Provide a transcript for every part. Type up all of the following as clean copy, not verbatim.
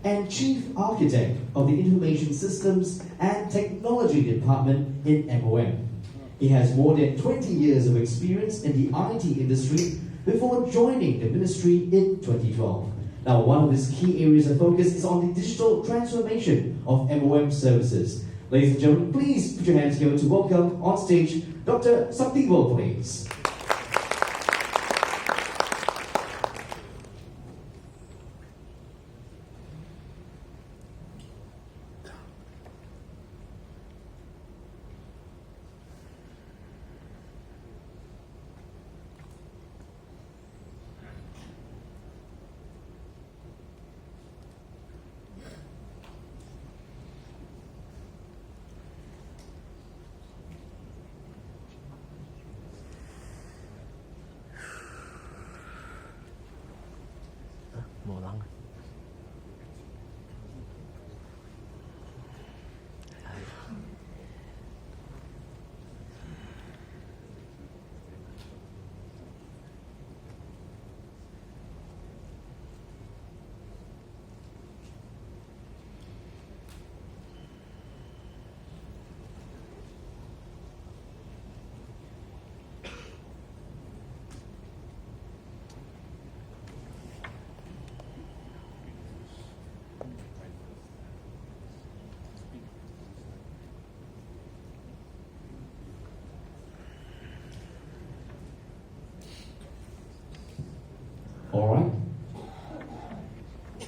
and Chief Architect of the Information Systems and Technology Department in MOM. He has more than 20 years of experience in the IT industry before joining the ministry in 2012. Now, one of his key areas of focus is on the digital transformation of MOM services. Ladies and gentlemen, please put your hands together to welcome on stage Dr. Sakthivel, please. Mùa lắng. All right.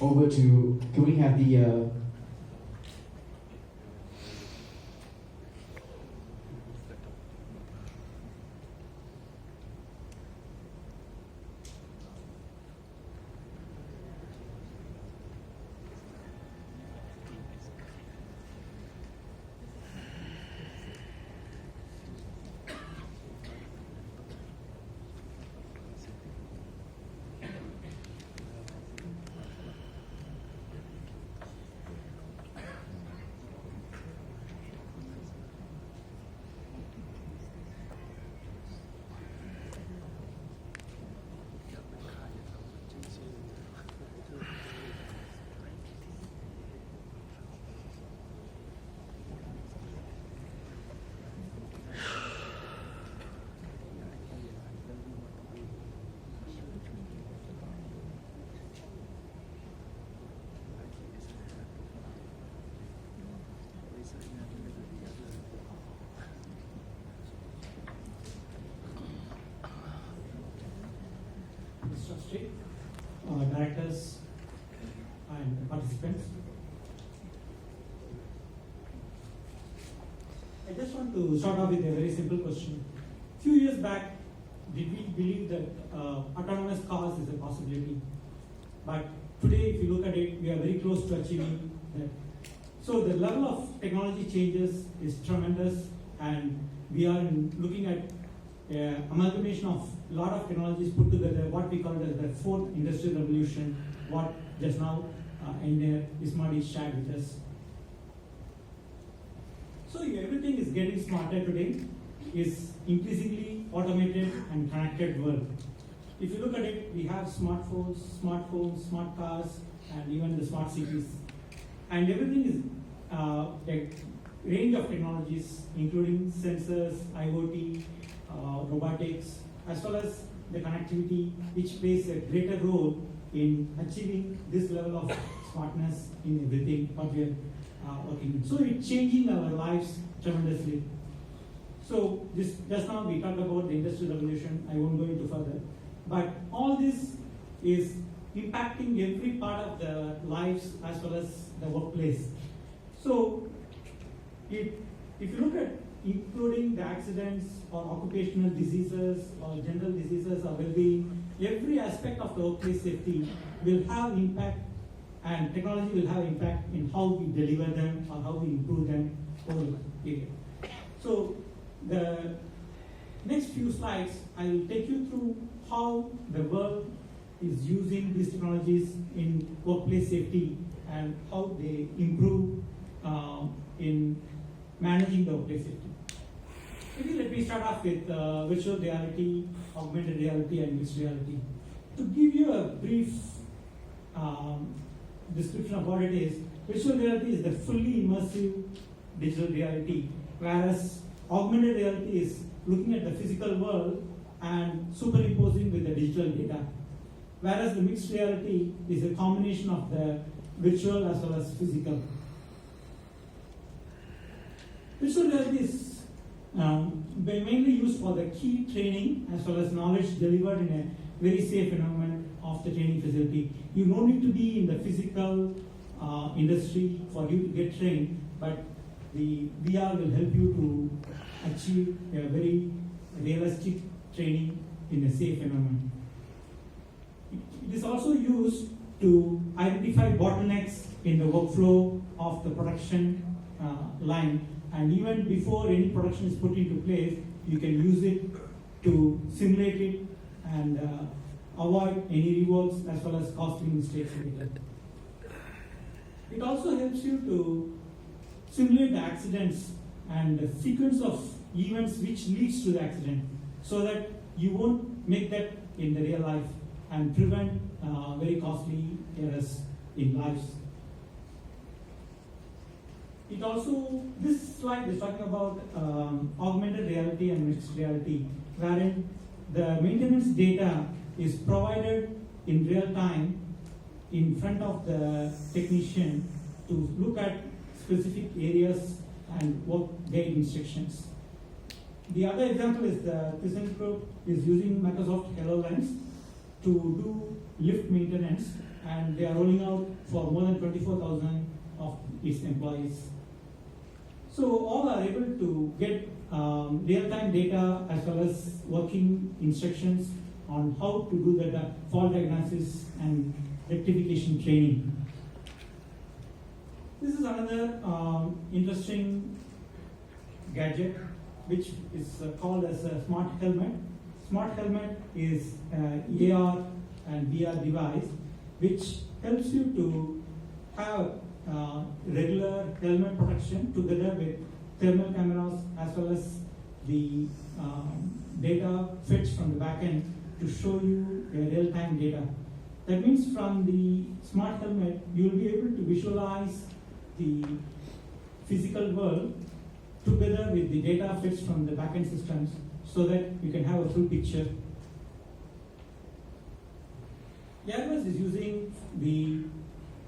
Over to, can we have the directors and participants. I just want to start off with a very simple question. A few years back, did we believe that autonomous cars is a possibility? But today, if you look at it, we are very close to achieving that. So the level of technology changes is tremendous, and we are looking at amalgamation of a lot of technologies put together, what we call as the fourth industrial revolution, what just now Engineer Ismail shared with us. So everything is getting smarter today, is increasingly automated and connected world. If you look at it, we have smartphones, smart cars, and even the smart cities. And everything is a range of technologies, including sensors, IoT, robotics, as well as the connectivity, which plays a greater role in achieving this level of smartness in everything what we are working in. So it's changing our lives tremendously. So this just now we talked about the industrial revolution. I won't go into further, but all this is impacting every part of the lives as well as the workplace. So if you look at including the accidents or occupational diseases or general diseases or well-being, every aspect of the workplace safety will have impact, and technology will have impact in how we deliver them or how we improve them over the period. So the next few slides, I will take you through how the world is using these technologies in workplace safety and how they improve in managing the workplace safety. Maybe let me start off with virtual reality, augmented reality, and mixed reality. To give you a brief description about it is, virtual reality is the fully immersive digital reality, whereas augmented reality is looking at the physical world and superimposing with the digital data. Whereas the mixed reality is a combination of the virtual as well as physical. Virtual reality is mainly used for the key training as well as knowledge delivered in a very safe environment of the training facility. You don't need to be in the physical industry for you to get trained, but the VR will help you to achieve a very realistic training in a safe environment. It is also used to identify bottlenecks in the workflow of the production line, and even before any production is put into place, you can use it to simulate it and avoid any reworks as well as costly mistakes later. It also helps you to simulate the accidents and the sequence of events which leads to the accident, so that you won't make that in the real life and prevent very costly errors in lives. It also, this slide is talking about augmented reality and mixed reality, wherein the maintenance data is provided in real time in front of the technician to look at specific areas and work guide instructions. The other example is the Crescent Group is using Microsoft HoloLens to do lift maintenance, and they are rolling out for more than 24,000 of its employees. So all are able to get real-time data as well as working instructions on how to do the fault diagnosis and rectification training. This is another interesting gadget which is called as a smart helmet. Smart helmet is an AR and VR device which helps you to have regular helmet protection together with thermal cameras as well as the data fetched from the back end to show you real-time data. That means from the smart helmet, you will be able to visualize the physical world together with the data fetched from the back-end systems so that you can have a full picture. Airbus is using the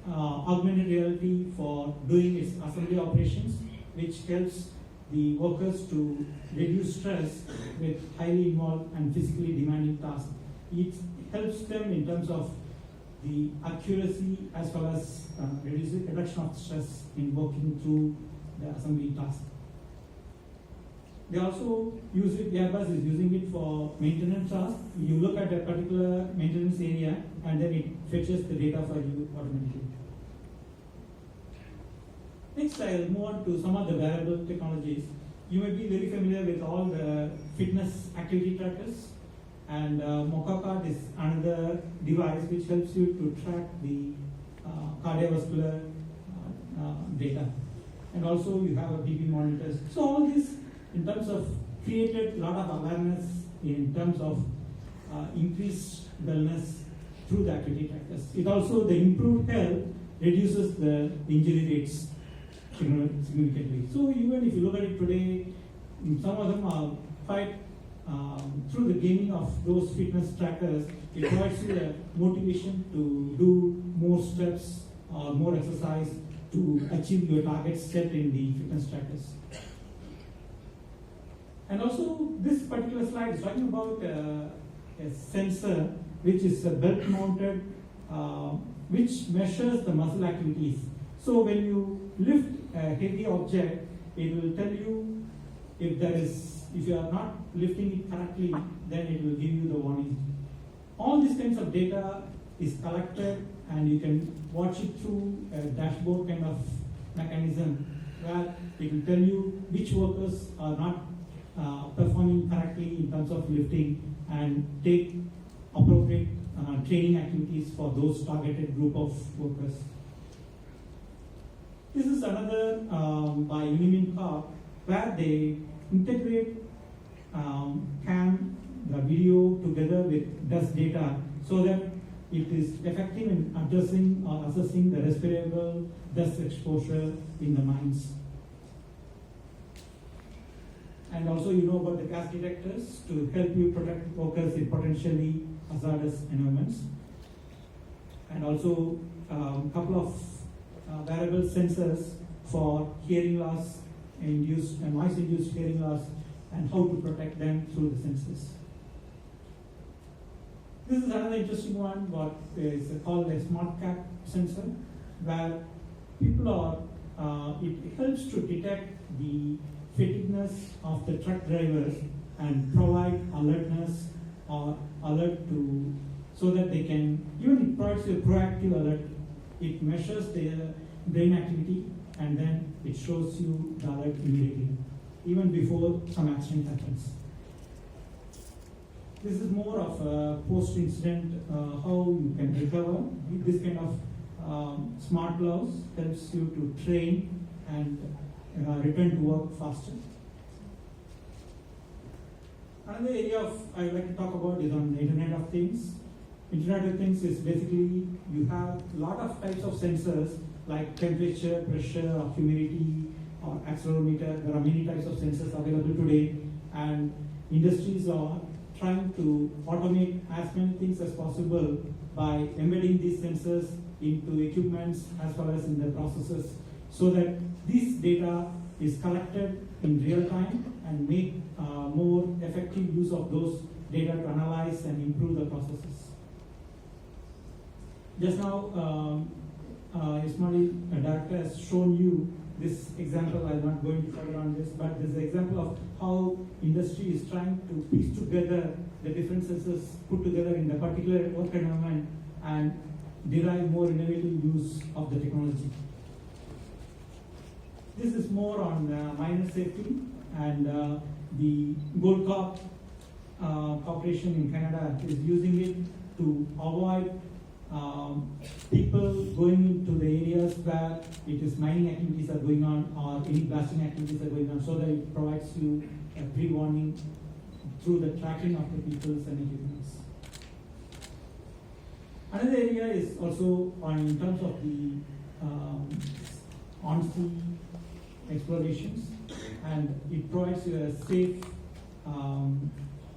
augmented reality for doing its assembly operations, which helps the workers to reduce stress with highly involved and physically demanding tasks. It helps them in terms of the accuracy as well as reduction of stress in working through the assembly task. They also use it, Airbus is using it for maintenance tasks. You look at a particular maintenance area and then it fetches the data for you automatically. Next, I'll move on to some of the wearable technologies. You may be very familiar with all the fitness activity trackers, and Mokaka is another device which helps you to track the cardiovascular data. And also you have a BP monitors. So all this in terms of created a lot of awareness in terms of increased wellness through the activity trackers. It also, the improved health reduces the injury rates significantly. So even if you look at it today, some of them are quite, through the gaming of those fitness trackers, it provides you the motivation to do more steps or more exercise to achieve your targets set in the fitness trackers. And also, this particular slide is talking about a sensor which is a belt mounted, which measures the muscle activities. So when you lift a heavy object, it will tell you if you are not lifting it correctly, then it will give you the warning. All these kinds of data is collected and you can watch it through a dashboard kind of mechanism where it will tell you which workers are not performing correctly in terms of lifting and take appropriate training activities for those targeted group of workers. This is another by Unimin Corp where they integrate the video together with dust data so that it is effective in addressing or assessing the respirable dust exposure in the mines. And also you know about the gas detectors to help you protect workers in potentially hazardous environments. And also a couple of wearable sensors for hearing loss induced and noise induced hearing loss and how to protect them through the sensors. This is another interesting one, what is called a smart cap sensor, where people are, it helps to detect the fatigueness of the truck drivers and provide alertness or alert to, so that they can, even it provides a proactive alert. It measures their brain activity and then it shows you the alert immediately, even before some accident happens. This is more of a post-incident, how you can recover. This kind of smart gloves helps you to train and return to work faster. Another area I would like to talk about is on the Internet of Things. Internet of Things is basically you have a lot of types of sensors like temperature, pressure, or humidity, or accelerometer. There are many types of sensors available today, and industries are trying to automate as many things as possible by embedding these sensors into equipments as well as in the processes, so that this data is collected in real time and make more effective use of those data to analyze and improve the processes. Just now, Ismail, director, has shown you this example. I'm not going to further on this, but this is an example of how industry is trying to piece together the different sensors put together in the particular work environment and derive more innovative use of the technology. This is more on miner safety, and the Gold Corp Corporation in Canada is using it to avoid people going into the areas where it is mining activities are going on or any blasting activities are going on, so that it provides you a pre-warning through the tracking of the peoples and equipments. Another area is also in terms of the on-sea explorations, and it provides you a safe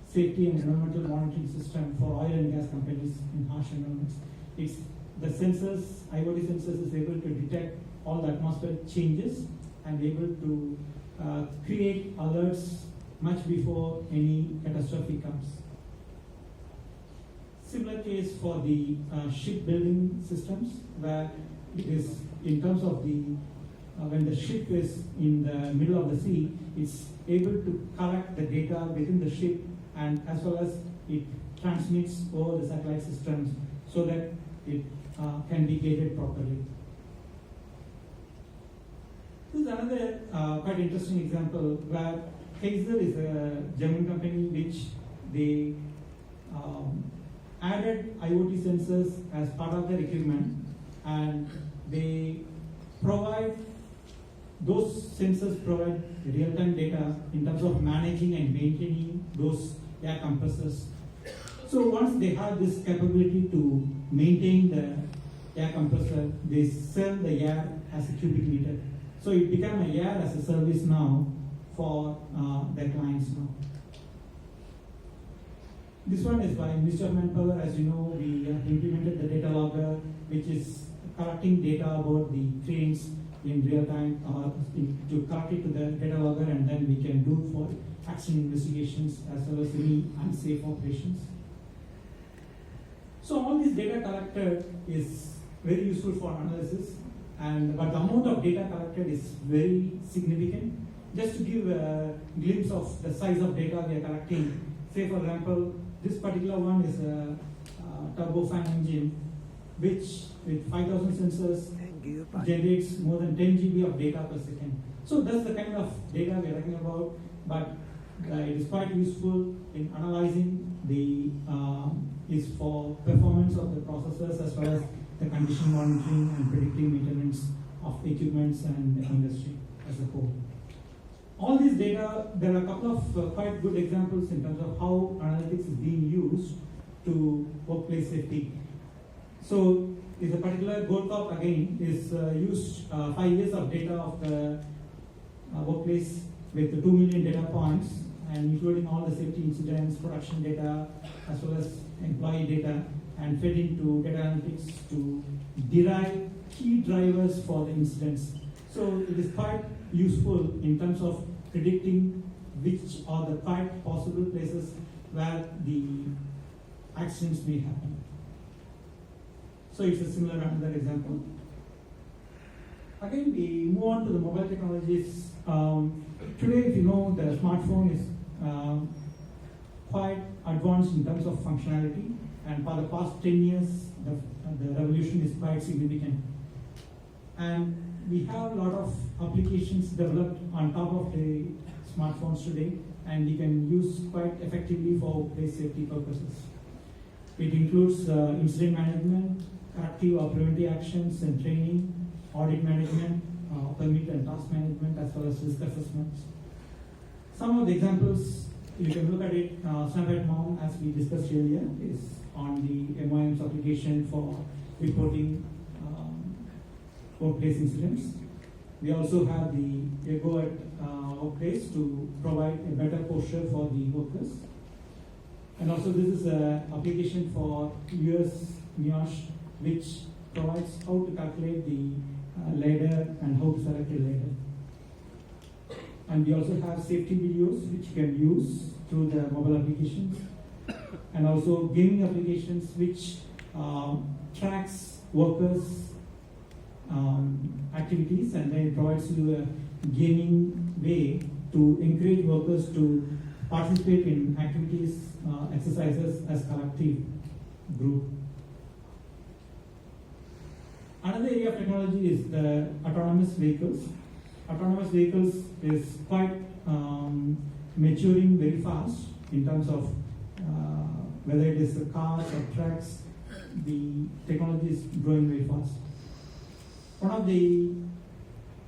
safety and environmental monitoring system for oil and gas companies in harsh environments. It's the sensors, IoT sensors, is able to detect all the atmospheric changes and able to create alerts much before any catastrophe comes. Similar case for the shipbuilding systems, where it is in terms of the when the ship is in the middle of the sea, it's able to collect the data within the ship, and as well as it transmits over the satellite systems so that it can be gated properly. This is another quite interesting example where Kaiser is a German company which they added IoT sensors as part of their equipment, and they provide, those sensors provide real-time data in terms of managing and maintaining those air compressors. So once they have this capability to maintain the air compressor, they sell the air as a cubic meter. So it became a air as a service now for their clients now. This one is by Ministry of Manpower. As you know, we have implemented the data logger, which is collecting data about the trains in real time, to collect it to the data logger, and then we can do for accident investigations as well as any unsafe operations. So all this data collected is very useful for analysis, but the amount of data collected is very significant. Just to give a glimpse of the size of data we are collecting, say for example, this particular one is a turbofan engine, which with 5,000 sensors generates more than 10 GB of data per second. So that's the kind of data we are talking about, but it is quite useful in analyzing the is for performance of the processors as well as the condition monitoring and predictive maintenance of equipments and the industry as a whole. All this data, there are a couple of quite good examples in terms of how analytics is being used to workplace safety. So if a particular gold cup again is used 5 years of data of the workplace with 2 million data points and including all the safety incidents, production data, as well as employee data, and fed into data analytics to derive key drivers for the incidents. So it is quite useful in terms of predicting which are the 5 possible places where the accidents may happen. So it's a similar another example. Again, we move on to the mobile technologies. Today, if you know, the smartphone is quite advanced in terms of functionality, and for the past 10 years, the revolution is quite significant. And we have a lot of applications developed on top of the smartphones today, and we can use quite effectively for workplace safety purposes. It includes incident management, corrective or preventive actions and training, audit management, permit and task management, as well as risk assessments. Some of the examples, you can look at it, Snapchat Mom, as we discussed earlier, is on the MOM's application for reporting workplace incidents. We also have the Ego at workplace to provide a better posture for the workers. And also this is an application for US NIOSH, which provides how to calculate the ladder and how to select a ladder. And we also have safety videos which you can use through the mobile applications, and also gaming applications which tracks workers' activities, and then it provides you a gaming way to encourage workers to participate in activities, exercises as collective group. Another area of technology is the autonomous vehicles. Autonomous vehicles is quite maturing very fast in terms of whether it is the cars or trucks, the technology is growing very fast. One of the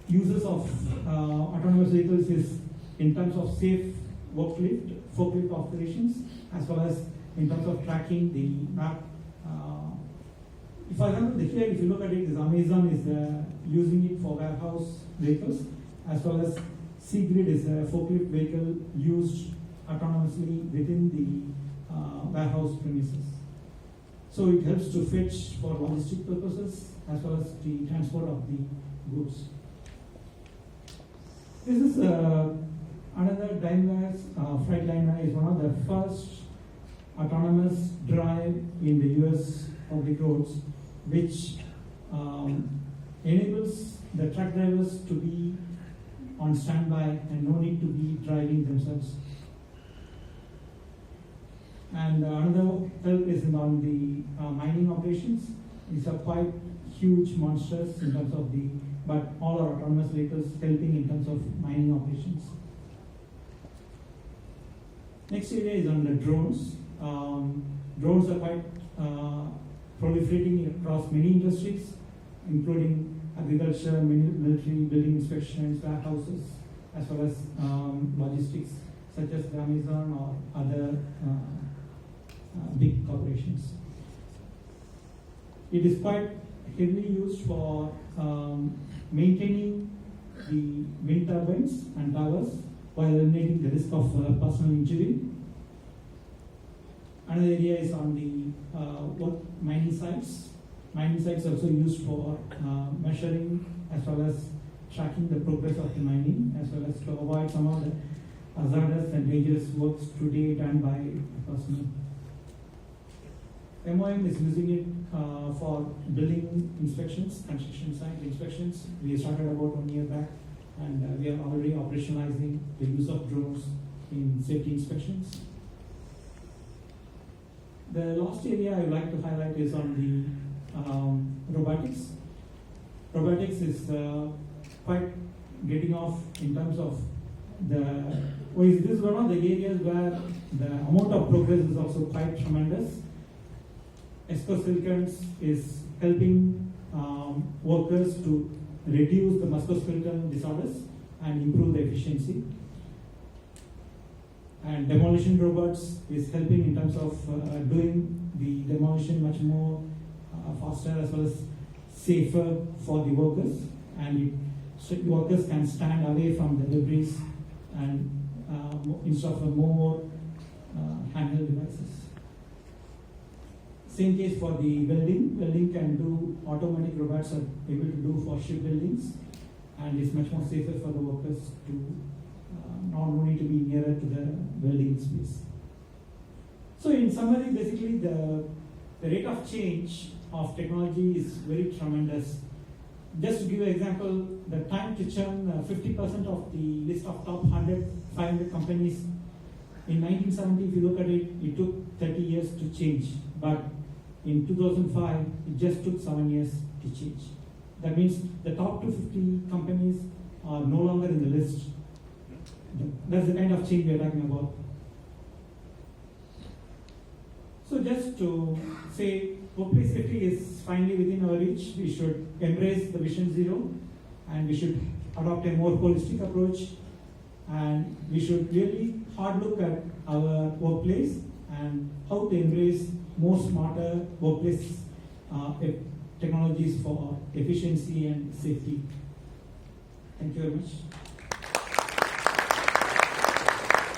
uses of autonomous vehicles is in terms of safe forklift operations, as well as in terms of tracking the map. For example, here, if you look at it, Amazon is using it for warehouse vehicles, as well as Seagrid is a forklift vehicle used autonomously within the warehouse premises. So it helps to fetch for logistic purposes, as well as the transport of the goods. This is another Daimler's Freightliner is one of the first autonomous drive in the US public roads, which enables the truck drivers to be on standby and no need to be driving themselves. And another help is on the mining operations. These are quite huge monsters in terms of but all our autonomous vehicles helping in terms of mining operations. Next area is on the drones. Drones are quite proliferating across many industries, including agriculture, military, building inspections, warehouses, as well as logistics, such as Amazon or other big corporations. It is quite heavily used for maintaining the wind turbines and towers while eliminating the risk of personal injury. Another area is on the mining sites. Mining sites are also used for measuring as well as tracking the progress of the mining, as well as to avoid some of the hazardous and dangerous works today done by personnel. MOM is using it for building inspections, construction site inspections. We started about 1 year back, and we are already operationalizing the use of drones in safety inspections. The last area I would like to highlight is on the robotics. Robotics is quite getting off in terms of this is one of the areas where the amount of progress is also quite tremendous. Exoskeletons is helping workers to reduce the musculoskeletal disorders and improve the efficiency. And demolition robots is helping in terms of doing the demolition much more faster as well as safer for the workers, and workers can stand away from the debris and instead of more handheld devices. Same case for the welding. Welding can do, automatic robots are able to do for shipbuildings, and it's much more safer for the workers to not need to be nearer to the welding space. So in summary, basically the rate of change of technology is very tremendous. Just to give you an example, the time to churn 50% of the list of top 100, 500 companies in 1970, if you look at it, it took 30 years to change. But in 2005, it just took 7 years to change. That means the top 250 companies are no longer in the list. That's the kind of change we are talking about. So just to say, workplace safety is finally within our reach. We should embrace the Vision Zero, and we should adopt a more holistic approach, and we should really hard look at our workplace and how to embrace more smarter workplace technologies for efficiency and safety. Thank you very much.